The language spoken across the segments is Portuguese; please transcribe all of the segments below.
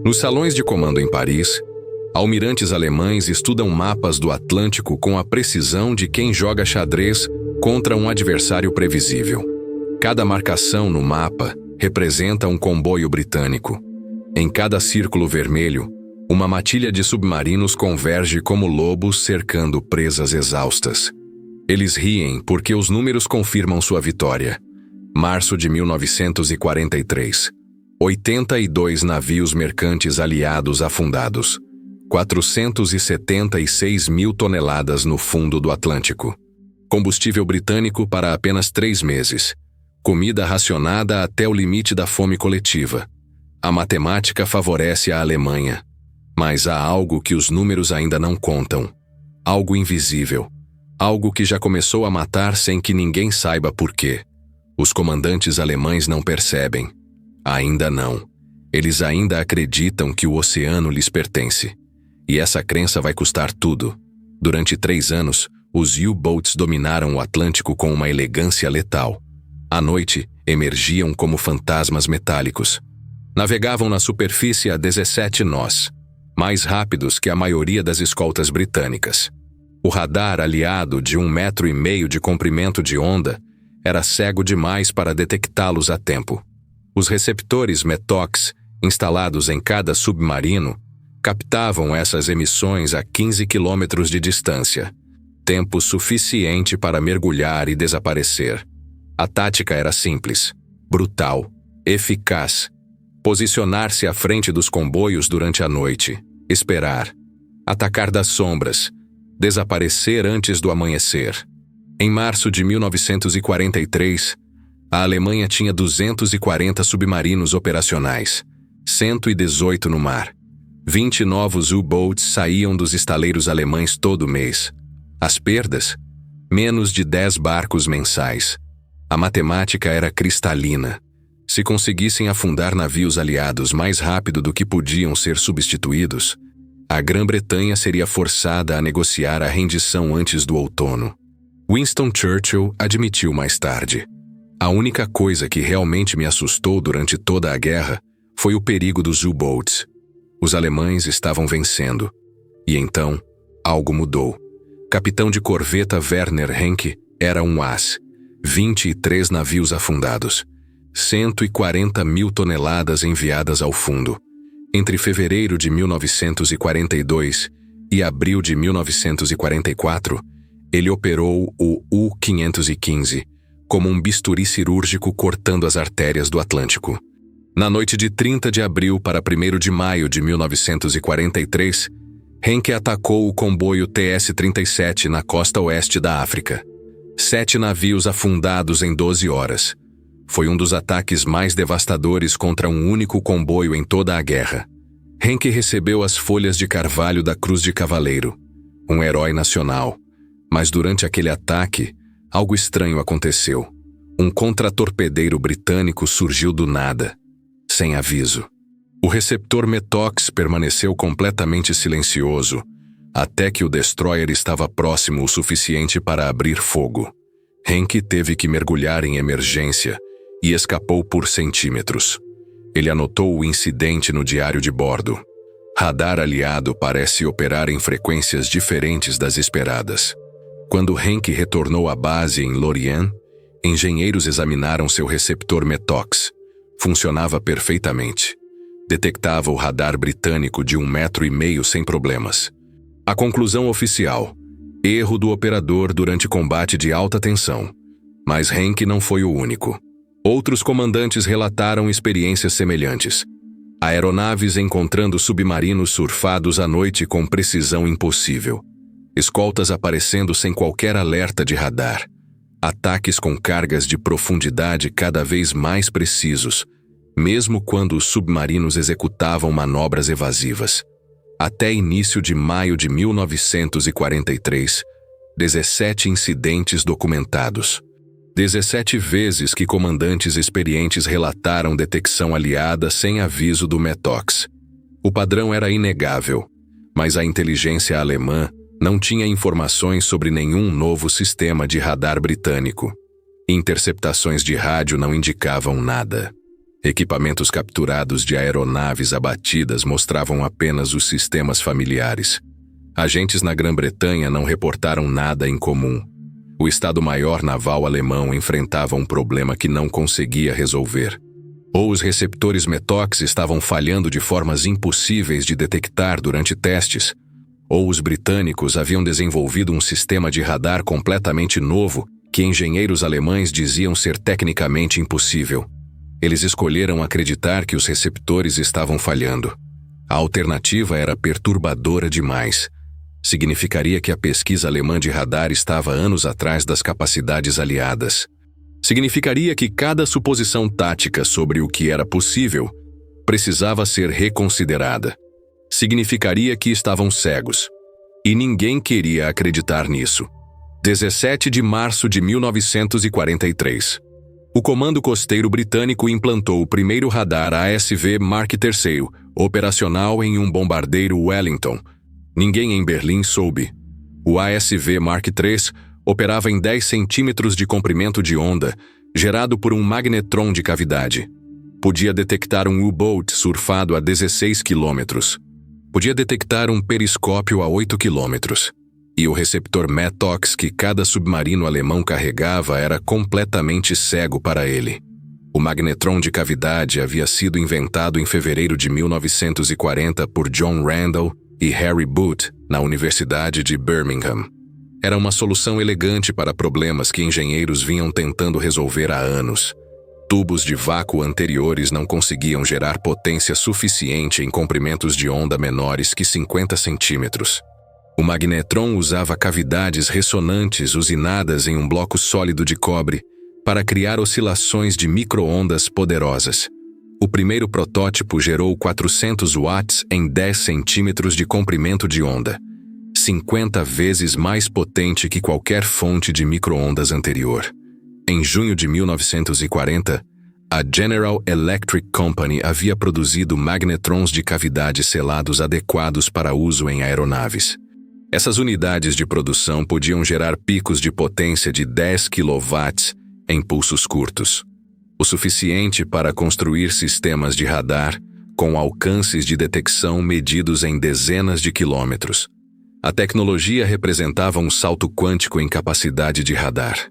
Nos salões de comando em Paris, almirantes alemães estudam mapas do Atlântico com a precisão de quem joga xadrez contra um adversário previsível. Cada marcação no mapa representa um comboio britânico. Em cada círculo vermelho, uma matilha de submarinos converge como lobos cercando presas exaustas. Eles riem porque os números confirmam sua vitória. Março de 1943. 82 navios mercantes aliados afundados. 476 mil toneladas no fundo do Atlântico. Combustível britânico para apenas 3 meses. Comida racionada até o limite da fome coletiva. A matemática favorece a Alemanha. Mas há algo que os números ainda não contam. Algo invisível. Algo que já começou a matar sem que ninguém saiba por quê. Os comandantes alemães não percebem. Ainda não. Eles ainda acreditam que o oceano lhes pertence. E essa crença vai custar tudo. Durante 3 anos, os U-boats dominaram o Atlântico com uma elegância letal. À noite, emergiam como fantasmas metálicos. Navegavam na superfície a 17 nós, mais rápidos que a maioria das escoltas britânicas. O radar aliado de 1,5 metro de comprimento de onda era cego demais para detectá-los a tempo. Os receptores METOX, instalados em cada submarino, captavam essas emissões a 15 quilômetros de distância, tempo suficiente para mergulhar e desaparecer. A tática era simples, brutal, eficaz. Posicionar-se à frente dos comboios durante a noite, esperar, atacar das sombras, desaparecer antes do amanhecer. Em março de 1943, a Alemanha tinha 240 submarinos operacionais, 118 no mar. 20 novos U-boats saíam dos estaleiros alemães todo mês. As perdas? Menos de 10 barcos mensais. A matemática era cristalina. Se conseguissem afundar navios aliados mais rápido do que podiam ser substituídos, a Grã-Bretanha seria forçada a negociar a rendição antes do outono. Winston Churchill admitiu mais tarde: a única coisa que realmente me assustou durante toda a guerra foi o perigo dos U-boats. Os alemães estavam vencendo. E então, algo mudou. Capitão de corveta Werner Henke era um as. 23 navios afundados. 140 mil toneladas enviadas ao fundo. Entre fevereiro de 1942 e abril de 1944, ele operou o U-515 como um bisturi cirúrgico cortando as artérias do Atlântico. Na noite de 30 de abril para 1º de maio de 1943, Henke atacou o comboio TS-37 na costa oeste da África. 7 navios afundados em 12 horas. Foi um dos ataques mais devastadores contra um único comboio em toda a guerra. Henke recebeu as folhas de carvalho da Cruz de Cavaleiro, um herói nacional. Mas durante aquele ataque, algo estranho aconteceu. Um contratorpedeiro britânico surgiu do nada, sem aviso. O receptor METOX permaneceu completamente silencioso, até que o destroyer estava próximo o suficiente para abrir fogo. Henke teve que mergulhar em emergência e escapou por centímetros. Ele anotou o incidente no diário de bordo. Radar aliado parece operar em frequências diferentes das esperadas. Quando Henke retornou à base em Lorient, engenheiros examinaram seu receptor METOX. Funcionava perfeitamente. Detectava o radar britânico de 1,5 metro sem problemas. A conclusão oficial: erro do operador durante combate de alta tensão. Mas Henke não foi o único. Outros comandantes relataram experiências semelhantes. Aeronaves encontrando submarinos surfados à noite com precisão impossível. Escoltas aparecendo sem qualquer alerta de radar. Ataques com cargas de profundidade cada vez mais precisos, mesmo quando os submarinos executavam manobras evasivas. Até início de maio de 1943, 17 incidentes documentados. 17 vezes que comandantes experientes relataram detecção aliada sem aviso do METOX. O padrão era inegável, mas a inteligência alemã não tinha informações sobre nenhum novo sistema de radar britânico. Interceptações de rádio não indicavam nada. Equipamentos capturados de aeronaves abatidas mostravam apenas os sistemas familiares. Agentes na Grã-Bretanha não reportaram nada em comum. O Estado-Maior Naval alemão enfrentava um problema que não conseguia resolver. Ou os receptores METOX estavam falhando de formas impossíveis de detectar durante testes, ou os britânicos haviam desenvolvido um sistema de radar completamente novo que engenheiros alemães diziam ser tecnicamente impossível. Eles escolheram acreditar que os receptores estavam falhando. A alternativa era perturbadora demais. Significaria que a pesquisa alemã de radar estava anos atrás das capacidades aliadas. Significaria que cada suposição tática sobre o que era possível precisava ser reconsiderada. Significaria que estavam cegos. E ninguém queria acreditar nisso. 17 de março de 1943. O Comando Costeiro Britânico implantou o primeiro radar ASV Mark III, operacional em um bombardeiro Wellington. Ninguém em Berlim soube. O ASV Mark III operava em 10 centímetros de comprimento de onda, gerado por um magnetron de cavidade. Podia detectar um U-boat surfado a 16 quilômetros. Podia detectar um periscópio a 8 quilômetros. E o receptor METOX que cada submarino alemão carregava era completamente cego para ele. O magnetron de cavidade havia sido inventado em fevereiro de 1940 por John Randall e Harry Booth, na Universidade de Birmingham. Era uma solução elegante para problemas que engenheiros vinham tentando resolver há anos. Tubos de vácuo anteriores não conseguiam gerar potência suficiente em comprimentos de onda menores que 50 centímetros. O magnetron usava cavidades ressonantes usinadas em um bloco sólido de cobre para criar oscilações de micro-ondas poderosas. O primeiro protótipo gerou 400 watts em 10 centímetros de comprimento de onda, 50 vezes mais potente que qualquer fonte de micro-ondas anterior. Em junho de 1940, a General Electric Company havia produzido magnetrons de cavidade selados adequados para uso em aeronaves. Essas unidades de produção podiam gerar picos de potência de 10 kW em pulsos curtos, o suficiente para construir sistemas de radar com alcances de detecção medidos em dezenas de quilômetros. A tecnologia representava um salto quântico em capacidade de radar.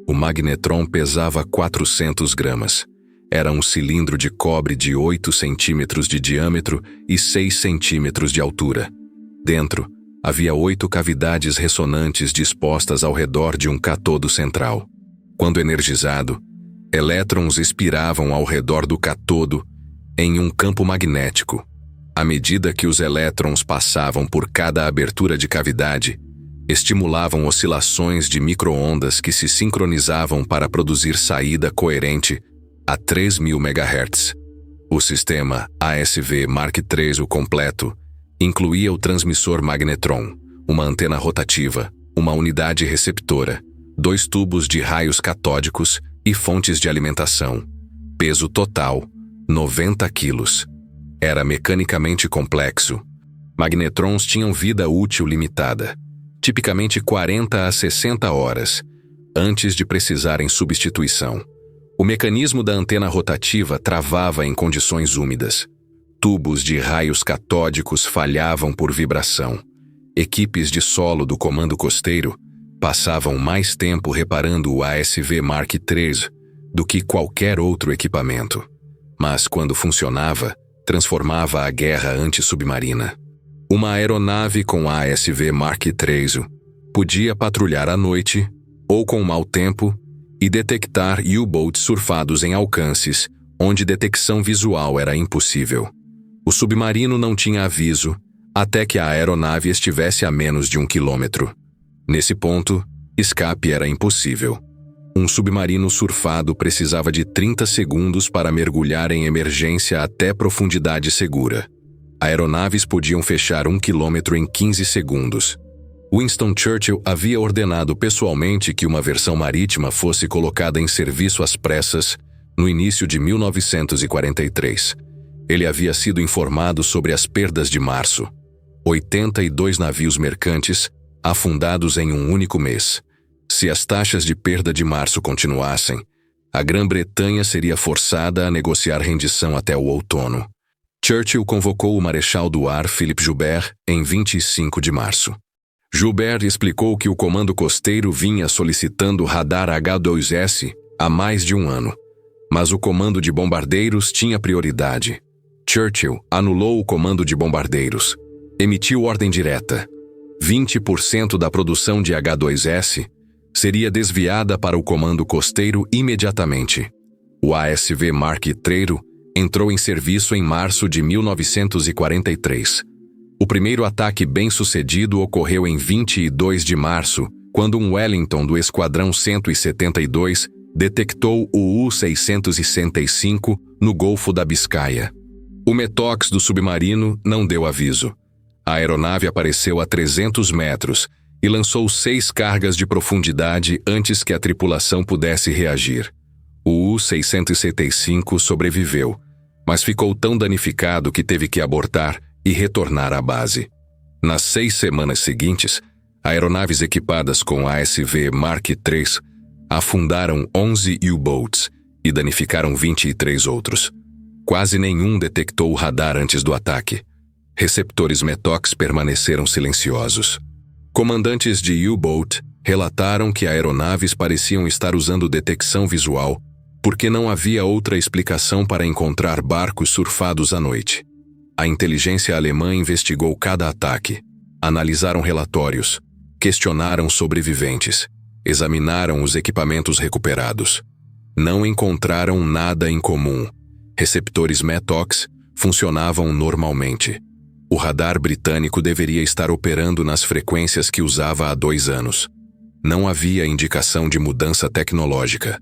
O magnetron pesava 400 gramas. Era um cilindro de cobre de 8 centímetros de diâmetro e 6 centímetros de altura. Dentro, havia 8 cavidades ressonantes dispostas ao redor de um catodo central. Quando energizado, elétrons expiravam ao redor do catodo em um campo magnético. À medida que os elétrons passavam por cada abertura de cavidade, estimulavam oscilações de micro-ondas que se sincronizavam para produzir saída coerente a 3.000 MHz. O sistema ASV Mark III, o completo, incluía o transmissor magnetron, uma antena rotativa, uma unidade receptora, 2 tubos de raios catódicos e fontes de alimentação. Peso total, 90 quilos. Era mecanicamente complexo. Magnetrons tinham vida útil limitada, tipicamente 40 a 60 horas, antes de precisarem substituição. O mecanismo da antena rotativa travava em condições úmidas. Tubos de raios catódicos falhavam por vibração. Equipes de solo do Comando Costeiro passavam mais tempo reparando o ASV Mark III do que qualquer outro equipamento. Mas quando funcionava, transformava a guerra antissubmarina. Uma aeronave com ASV Mark III podia patrulhar à noite, ou com mau tempo, e detectar U-boats surfados em alcances onde detecção visual era impossível. O submarino não tinha aviso até que a aeronave estivesse a menos de 1 quilômetro. Nesse ponto, escape era impossível. Um submarino surfado precisava de 30 segundos para mergulhar em emergência até profundidade segura. Aeronaves podiam fechar 1 quilômetro em 15 segundos. Winston Churchill havia ordenado pessoalmente que uma versão marítima fosse colocada em serviço às pressas no início de 1943. Ele havia sido informado sobre as perdas de março. 82 navios mercantes afundados em um único mês. Se as taxas de perda de março continuassem, A Grã-Bretanha seria forçada a negociar rendição até o outono. Churchill convocou o marechal do ar Philippe Joubert em 25 de março. Joubert explicou que o Comando Costeiro vinha solicitando radar H-2S há mais de um ano, mas o Comando de Bombardeiros tinha prioridade. Churchill anulou o Comando de Bombardeiros. Emitiu ordem direta. 20% da produção de H-2S seria desviada para o Comando Costeiro imediatamente. O ASV Mark III entrou em serviço em março de 1943. O primeiro ataque bem-sucedido ocorreu em 22 de março, quando um Wellington do Esquadrão 172 detectou o U-665 no Golfo da Biscaia. O METOX do submarino não deu aviso. A aeronave apareceu a 300 metros e lançou 6 cargas de profundidade antes que a tripulação pudesse reagir. O U-665 sobreviveu, mas ficou tão danificado que teve que abortar e retornar à base. Nas 6 semanas seguintes, aeronaves equipadas com ASV Mark III afundaram 11 U-boats e danificaram 23 outros. Quase nenhum detectou o radar antes do ataque. Receptores METOX permaneceram silenciosos. Comandantes de U-boat relataram que aeronaves pareciam estar usando detecção visual porque não havia outra explicação para encontrar barcos surfados à noite. A inteligência alemã investigou cada ataque, analisaram relatórios, questionaram sobreviventes, examinaram os equipamentos recuperados. Não encontraram nada em comum. Receptores METOX funcionavam normalmente. O radar britânico deveria estar operando nas frequências que usava há 2 anos. Não havia indicação de mudança tecnológica.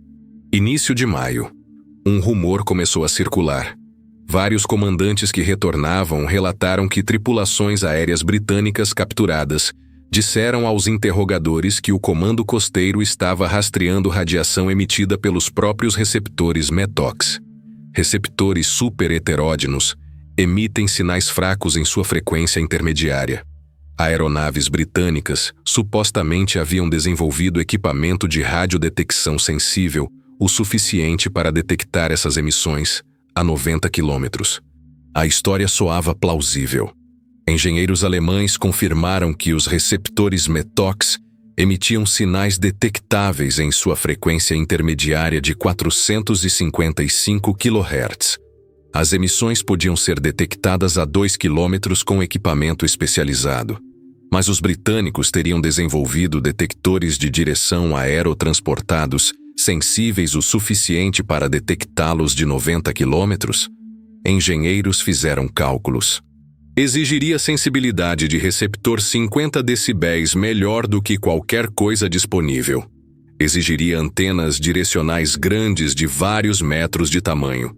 Início de maio. Um rumor começou a circular. Vários comandantes que retornavam relataram que tripulações aéreas britânicas capturadas disseram aos interrogadores que o Comando Costeiro estava rastreando radiação emitida pelos próprios receptores METOX. Receptores superheterógenos emitem sinais fracos em sua frequência intermediária. Aeronaves britânicas supostamente haviam desenvolvido equipamento de radiodetecção sensível o suficiente para detectar essas emissões a 90 quilômetros. A história soava plausível. Engenheiros alemães confirmaram que os receptores METOX emitiam sinais detectáveis em sua frequência intermediária de 455 kHz. As emissões podiam ser detectadas a 2 km com equipamento especializado. Mas os britânicos teriam desenvolvido detectores de direção aerotransportados sensíveis o suficiente para detectá-los de 90 km? Engenheiros fizeram cálculos. Exigiria sensibilidade de receptor 50 decibéis melhor do que qualquer coisa disponível. Exigiria antenas direcionais grandes de vários metros de tamanho.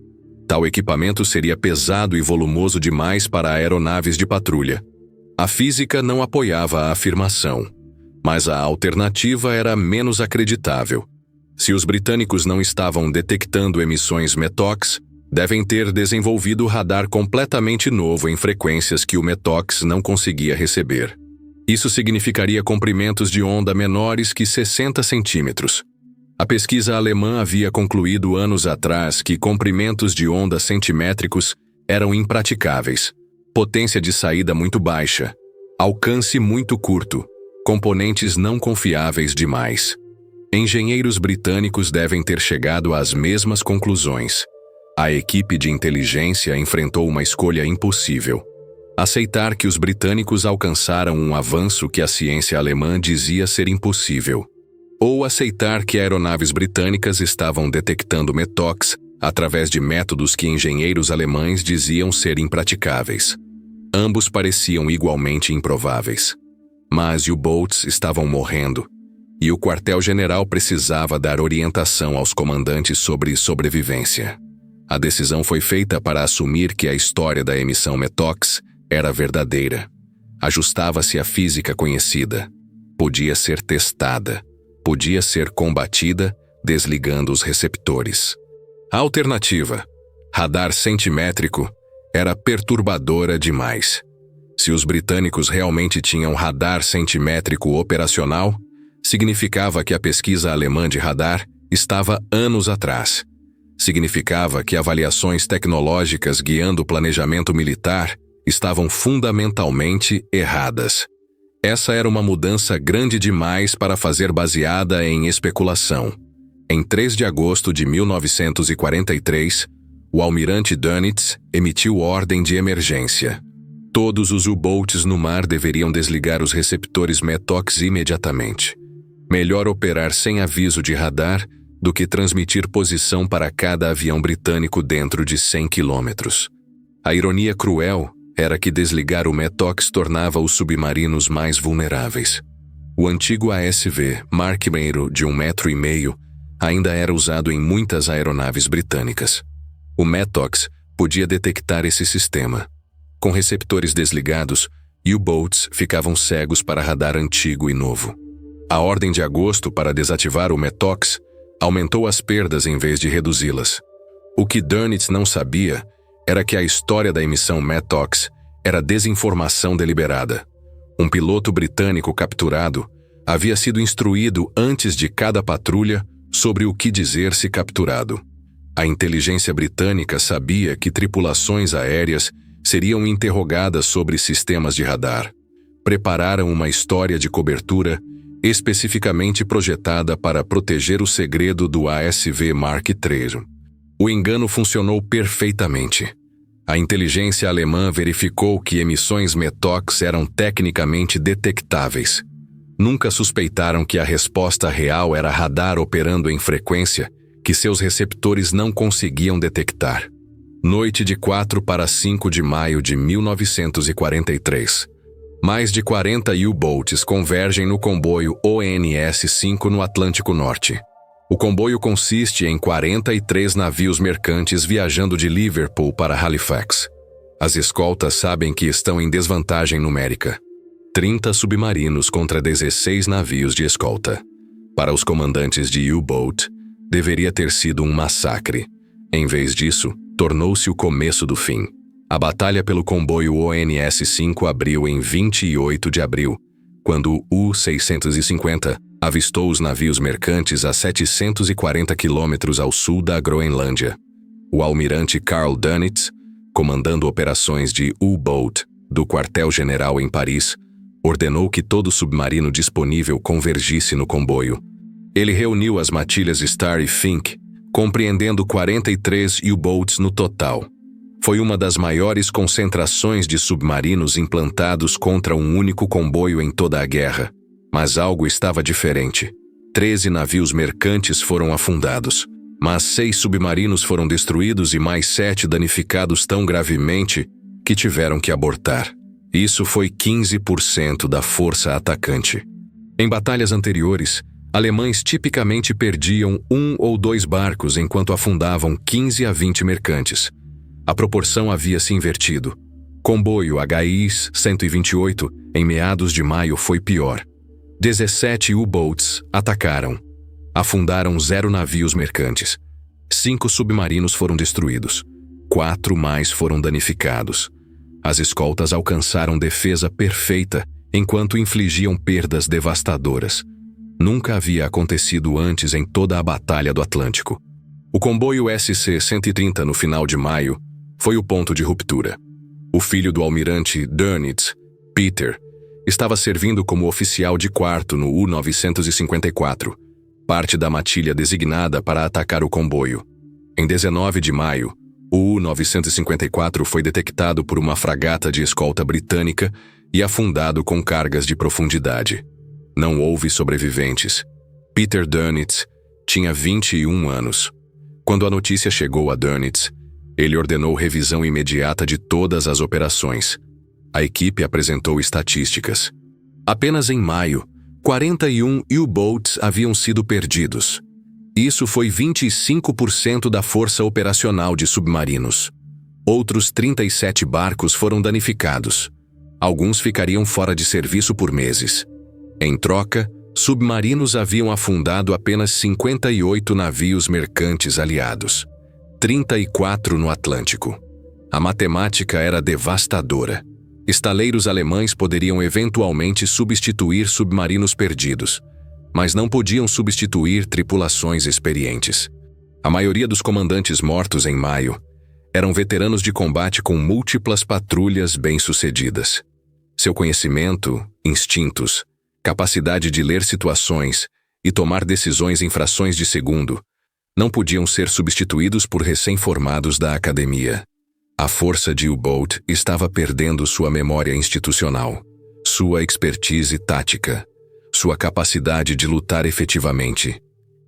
Tal equipamento seria pesado e volumoso demais para aeronaves de patrulha. A física não apoiava a afirmação, mas a alternativa era menos acreditável. Se os britânicos não estavam detectando emissões METOX, devem ter desenvolvido radar completamente novo em frequências que o METOX não conseguia receber. Isso significaria comprimentos de onda menores que 60 centímetros. A pesquisa alemã havia concluído anos atrás que comprimentos de onda centimétricos eram impraticáveis. Potência de saída muito baixa, alcance muito curto, componentes não confiáveis demais. Engenheiros britânicos devem ter chegado às mesmas conclusões. A equipe de inteligência enfrentou uma escolha impossível: aceitar que os britânicos alcançaram um avanço que a ciência alemã dizia ser impossível, ou aceitar que aeronaves britânicas estavam detectando METOX através de métodos que engenheiros alemães diziam ser impraticáveis. Ambos pareciam igualmente improváveis. Mas U-boats estavam morrendo, e o quartel-general precisava dar orientação aos comandantes sobre sobrevivência. A decisão foi feita para assumir que a história da emissão METOX era verdadeira. Ajustava-se à física conhecida. Podia ser testada. Podia ser combatida desligando os receptores. A alternativa, radar centimétrico, era perturbadora demais. Se os britânicos realmente tinham radar centimétrico operacional, significava que a pesquisa alemã de radar estava anos atrás. Significava que avaliações tecnológicas guiando o planejamento militar estavam fundamentalmente erradas. Essa era uma mudança grande demais para fazer baseada em especulação. Em 3 de agosto de 1943, o almirante Dönitz emitiu ordem de emergência. Todos os U-boats no mar deveriam desligar os receptores METOX imediatamente. Melhor operar sem aviso de radar do que transmitir posição para cada avião britânico dentro de 100 quilômetros. A ironia cruel era que desligar o METOX tornava os submarinos mais vulneráveis. O antigo ASV Mark I de 1,5 metro ainda era usado em muitas aeronaves britânicas. O METOX podia detectar esse sistema. Com receptores desligados, U-boats ficavam cegos para radar antigo e novo. A ordem de agosto para desativar o METOX aumentou as perdas em vez de reduzi-las. O que Dönitz não sabia era que a história da emissão METOX era desinformação deliberada. Um piloto britânico capturado havia sido instruído antes de cada patrulha sobre o que dizer se capturado. A inteligência britânica sabia que tripulações aéreas seriam interrogadas sobre sistemas de radar. Prepararam uma história de cobertura especificamente projetada para proteger o segredo do ASV Mark III. O engano funcionou perfeitamente. A inteligência alemã verificou que emissões METOX eram tecnicamente detectáveis. Nunca suspeitaram que a resposta real era radar operando em frequência que seus receptores não conseguiam detectar. Noite de 4 para 5 de maio de 1943. Mais de 40 U-boats convergem no comboio ONS-5 no Atlântico Norte. O comboio consiste em 43 navios mercantes viajando de Liverpool para Halifax. As escoltas sabem que estão em desvantagem numérica. 30 submarinos contra 16 navios de escolta. Para os comandantes de U-boat, deveria ter sido um massacre. Em vez disso, tornou-se o começo do fim. A batalha pelo comboio ONS-5 abriu em 28 de abril, quando o U-650 avistou os navios mercantes a 740 quilômetros ao sul da Groenlândia. O almirante Karl Dönitz, comandando operações de U-boat do quartel-general em Paris, ordenou que todo submarino disponível convergisse no comboio. Ele reuniu as matilhas Star e Fink, compreendendo 43 U-boats no total. Foi uma das maiores concentrações de submarinos implantados contra um único comboio em toda a guerra. Mas algo estava diferente. 13 navios mercantes foram afundados, mas 6 submarinos foram destruídos e mais 7 danificados tão gravemente que tiveram que abortar. Isso foi 15% da força atacante. Em batalhas anteriores, alemães tipicamente perdiam 1 ou 2 barcos enquanto afundavam 15 a 20 mercantes. A proporção havia se invertido. Comboio HIS-128, em meados de maio, foi pior. 17 U-boats atacaram. Afundaram 0 navios mercantes. 5 submarinos foram destruídos. 4 mais foram danificados. As escoltas alcançaram defesa perfeita enquanto infligiam perdas devastadoras. Nunca havia acontecido antes em toda a Batalha do Atlântico. O comboio SC-130 no final de maio foi o ponto de ruptura. O filho do almirante Dönitz, Peter, estava servindo como oficial de quarto no U-954, parte da matilha designada para atacar o comboio. Em 19 de maio, o U-954 foi detectado por uma fragata de escolta britânica e afundado com cargas de profundidade. Não houve sobreviventes. Peter Dönitz tinha 21 anos. Quando a notícia chegou a Dönitz, ele ordenou revisão imediata de todas as operações. A equipe apresentou estatísticas. Apenas em maio, 41 U-boats haviam sido perdidos. Isso foi 25% da força operacional de submarinos. Outros 37 barcos foram danificados. Alguns ficariam fora de serviço por meses. Em troca, submarinos haviam afundado apenas 58 navios mercantes aliados. 34 no Atlântico. A matemática era devastadora. Estaleiros alemães poderiam eventualmente substituir submarinos perdidos, mas não podiam substituir tripulações experientes. A maioria dos comandantes mortos em maio eram veteranos de combate com múltiplas patrulhas bem-sucedidas. Seu conhecimento, instintos, capacidade de ler situações e tomar decisões em frações de segundo não podiam ser substituídos por recém-formados da academia. A força de U-Boat estava perdendo sua memória institucional, sua expertise tática, sua capacidade de lutar efetivamente.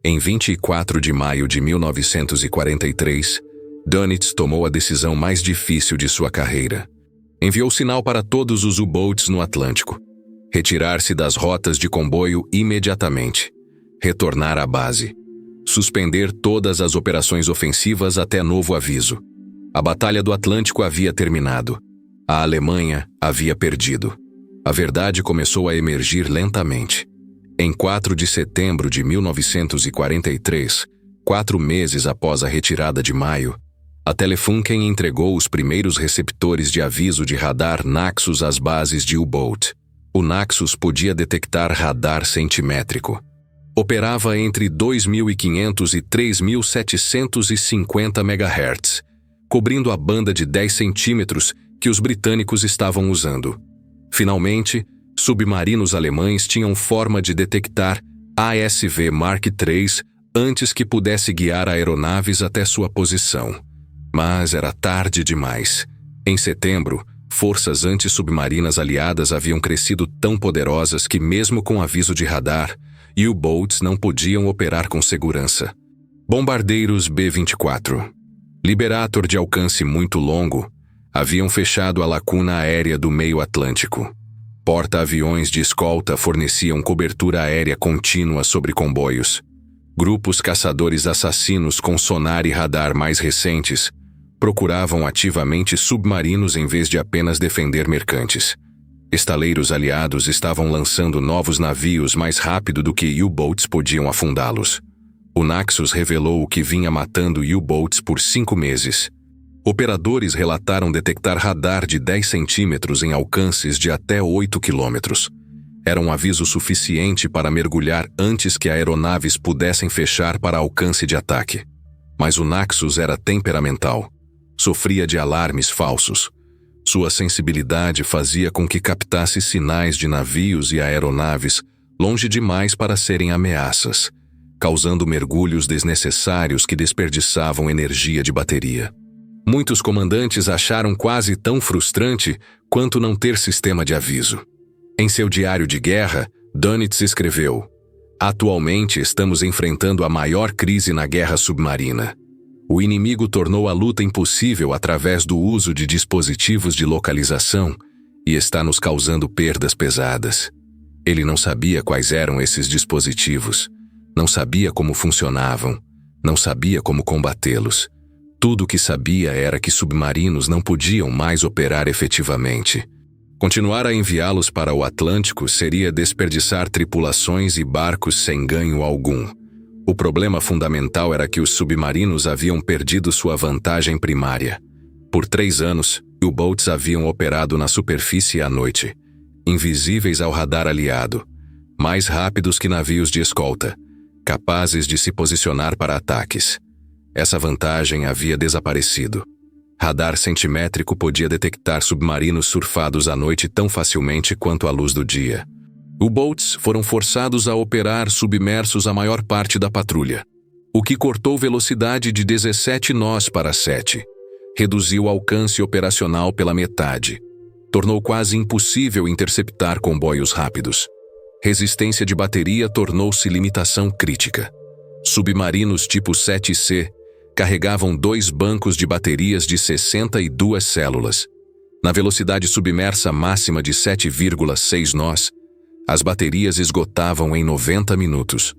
Em 24 de maio de 1943, Dönitz tomou a decisão mais difícil de sua carreira. Enviou sinal para todos os U-Boats no Atlântico: retirar-se das rotas de comboio imediatamente, retornar à base, suspender todas as operações ofensivas até novo aviso. A Batalha do Atlântico havia terminado. A Alemanha havia perdido. A verdade começou a emergir lentamente. Em 4 de setembro de 1943, 4 meses após a retirada de maio, a Telefunken entregou os primeiros receptores de aviso de radar Naxos às bases de U-Boat. O Naxos podia detectar radar centimétrico. Operava entre 2.500 e 3.750 MHz, cobrindo a banda de 10 centímetros que os britânicos estavam usando. Finalmente, submarinos alemães tinham forma de detectar ASV Mark III antes que pudesse guiar aeronaves até sua posição. Mas era tarde demais. Em setembro, forças antissubmarinas aliadas haviam crescido tão poderosas que, mesmo com aviso de radar, U-Boats não podiam operar com segurança. Bombardeiros B-24, Liberator de alcance muito longo, haviam fechado a lacuna aérea do meio Atlântico. Porta-aviões de escolta forneciam cobertura aérea contínua sobre comboios. Grupos caçadores assassinos com sonar e radar mais recentes procuravam ativamente submarinos em vez de apenas defender mercantes. Estaleiros aliados estavam lançando novos navios mais rápido do que U-Boats podiam afundá-los. O Naxos revelou o que vinha matando U-Boats por 5 meses. Operadores relataram detectar radar de 10 centímetros em alcances de até 8 quilômetros. Era um aviso suficiente para mergulhar antes que aeronaves pudessem fechar para alcance de ataque. Mas o Naxos era temperamental. Sofria de alarmes falsos. Sua sensibilidade fazia com que captasse sinais de navios e aeronaves longe demais para serem ameaças, causando mergulhos desnecessários que desperdiçavam energia de bateria. Muitos comandantes acharam quase tão frustrante quanto não ter sistema de aviso. Em seu diário de guerra, Dönitz escreveu: "Atualmente estamos enfrentando a maior crise na guerra submarina. O inimigo tornou a luta impossível através do uso de dispositivos de localização e está nos causando perdas pesadas. Ele não sabia quais eram esses dispositivos, não sabia como funcionavam, não sabia como combatê-los. Tudo o que sabia era que submarinos não podiam mais operar efetivamente. Continuar a enviá-los para o Atlântico seria desperdiçar tripulações e barcos sem ganho algum. O problema fundamental era que os submarinos haviam perdido sua vantagem primária. Por 3 anos, U-Boats haviam operado na superfície à noite, invisíveis ao radar aliado, mais rápidos que navios de escolta, capazes de se posicionar para ataques. Essa vantagem havia desaparecido. Radar centimétrico podia detectar submarinos surfados à noite tão facilmente quanto a luz do dia. U-Boats foram forçados a operar submersos a maior parte da patrulha, o que cortou velocidade de 17 nós para 7, reduziu o alcance operacional pela metade, tornou quase impossível interceptar comboios rápidos. Resistência de bateria tornou-se limitação crítica. Submarinos tipo 7C carregavam 2 bancos de baterias de 62 células. Na velocidade submersa máxima de 7,6 nós, as baterias esgotavam em 90 minutos.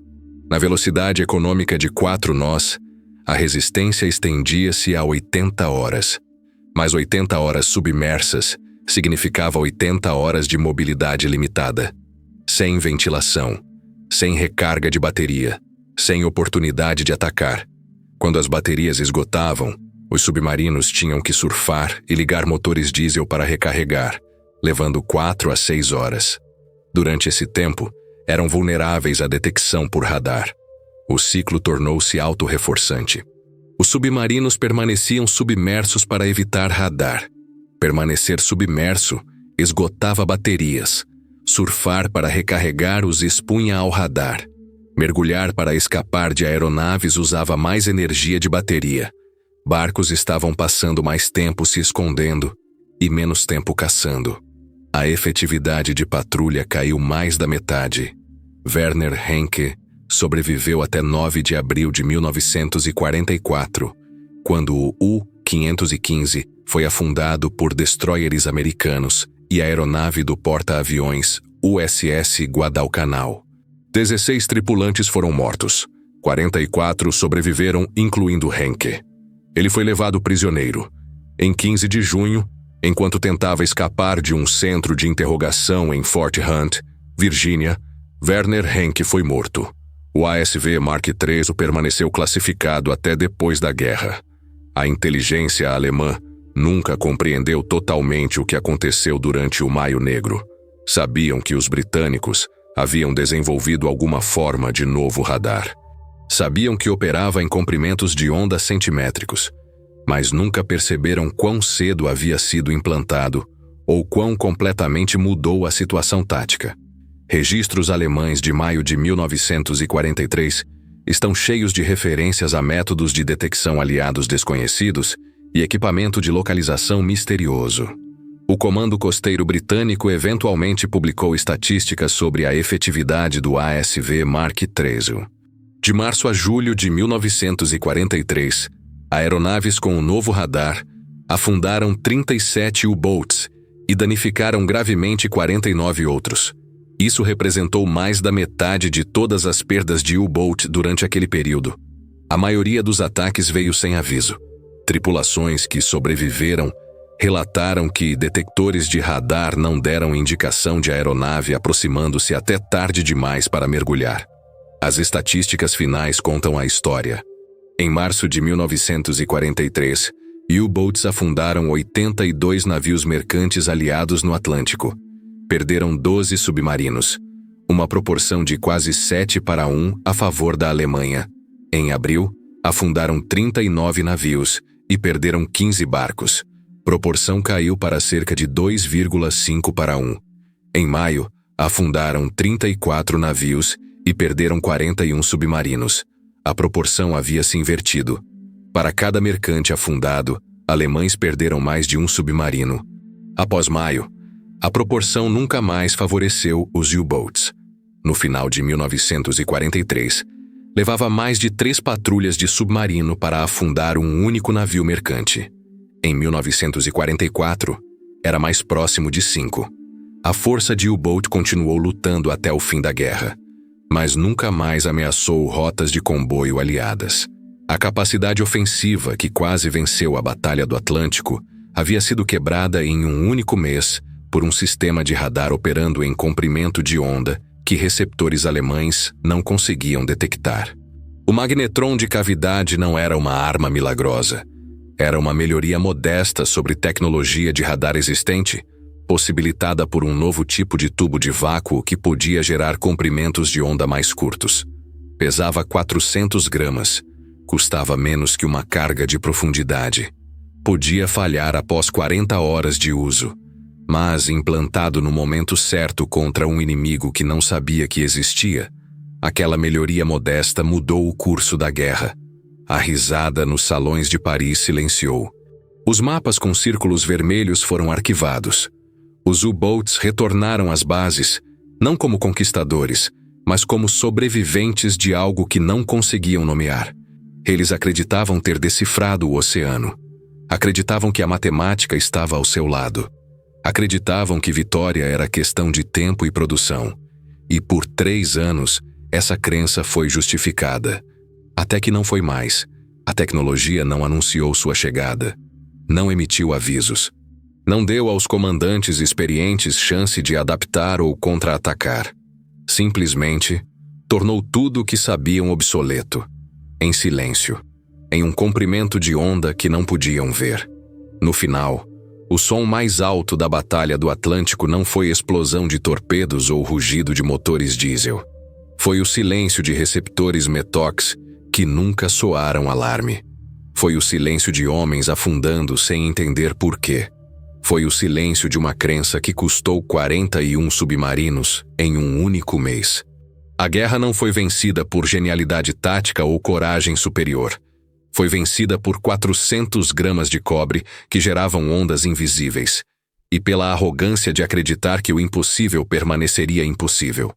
Na velocidade econômica de 4 nós, a resistência estendia-se a 80 horas. Mas 80 horas submersas significava 80 horas de mobilidade limitada. Sem ventilação, sem recarga de bateria, sem oportunidade de atacar. Quando as baterias esgotavam, os submarinos tinham que surfar e ligar motores diesel para recarregar, levando 4 a 6 horas. Durante esse tempo, eram vulneráveis à detecção por radar. O ciclo tornou-se autorreforçante. Os submarinos permaneciam submersos para evitar radar. Permanecer submerso esgotava baterias. Surfar para recarregar os expunha ao radar. Mergulhar para escapar de aeronaves usava mais energia de bateria. Barcos estavam passando mais tempo se escondendo e menos tempo caçando. A efetividade de patrulha caiu mais da metade. Werner Henke sobreviveu até 9 de abril de 1944, quando o U-515 foi afundado por destroyers americanos e a aeronave do porta-aviões USS Guadalcanal. 16 tripulantes foram mortos. 44 sobreviveram, incluindo Henke. Ele foi levado prisioneiro. Em 15 de junho, enquanto tentava escapar de um centro de interrogação em Fort Hunt, Virgínia, Werner Henke foi morto. O ASV Mark III permaneceu classificado até depois da guerra. A inteligência alemã nunca compreendeu totalmente o que aconteceu durante o Maio Negro. Sabiam que os britânicos haviam desenvolvido alguma forma de novo radar. Sabiam que operava em comprimentos de onda centimétricos, mas nunca perceberam quão cedo havia sido implantado ou quão completamente mudou a situação tática. Registros alemães de maio de 1943 estão cheios de referências a métodos de detecção aliados desconhecidos e equipamento de localização misterioso. O Comando Costeiro Britânico eventualmente publicou estatísticas sobre a efetividade do ASV Mark III. De março a julho de 1943, aeronaves com o novo radar afundaram 37 U-boats e danificaram gravemente 49 outros. Isso representou mais da metade de todas as perdas de U-boat durante aquele período. A maioria dos ataques veio sem aviso. Tripulações que sobreviveram relataram que detectores de radar não deram indicação de aeronave aproximando-se até tarde demais para mergulhar. As estatísticas finais contam a história. Em março de 1943, U-boats afundaram 82 navios mercantes aliados no Atlântico. Perderam 12 submarinos, uma proporção de quase 7-1 a favor da Alemanha. Em abril, afundaram 39 navios e perderam 15 barcos. Proporção caiu para cerca de 2,5-1. Em maio, afundaram 34 navios e perderam 41 submarinos. A proporção havia se invertido. Para cada mercante afundado, alemães perderam mais de um submarino. Após maio, a proporção nunca mais favoreceu os U-boats. No final de 1943, levava mais de 3 patrulhas de submarino para afundar um único navio mercante. Em 1944, era mais próximo de 5. A força de U-boat continuou lutando até o fim da guerra, mas nunca mais ameaçou rotas de comboio aliadas. A capacidade ofensiva que quase venceu a Batalha do Atlântico havia sido quebrada em um único mês por um sistema de radar operando em comprimento de onda que receptores alemães não conseguiam detectar. O magnetron de cavidade não era uma arma milagrosa. Era uma melhoria modesta sobre tecnologia de radar existente, possibilitada por um novo tipo de tubo de vácuo que podia gerar comprimentos de onda mais curtos. Pesava 400 gramas, custava menos que uma carga de profundidade. Podia falhar após 40 horas de uso, mas implantado no momento certo contra um inimigo que não sabia que existia, aquela melhoria modesta mudou o curso da guerra. A risada nos salões de Paris silenciou. Os mapas com círculos vermelhos foram arquivados. Os U-boats retornaram às bases, não como conquistadores, mas como sobreviventes de algo que não conseguiam nomear. Eles acreditavam ter decifrado o oceano. Acreditavam que a matemática estava ao seu lado. Acreditavam que vitória era questão de tempo e produção. E por 3 anos, essa crença foi justificada. Até que não foi mais. A tecnologia não anunciou sua chegada. Não emitiu avisos. Não deu aos comandantes experientes chance de adaptar ou contra-atacar. Simplesmente, tornou tudo o que sabiam obsoleto. Em silêncio. Em um comprimento de onda que não podiam ver. No final, O som mais alto da Batalha do Atlântico não foi explosão de torpedos ou rugido de motores diesel. Foi o silêncio de receptores METOX que nunca soaram alarme. Foi o silêncio de homens afundando sem entender por quê. Foi o silêncio de uma crença que custou 41 submarinos em um único mês. A guerra não foi vencida por genialidade tática ou coragem superior. Foi vencida por 400 gramas de cobre que geravam ondas invisíveis, e pela arrogância de acreditar que o impossível permaneceria impossível.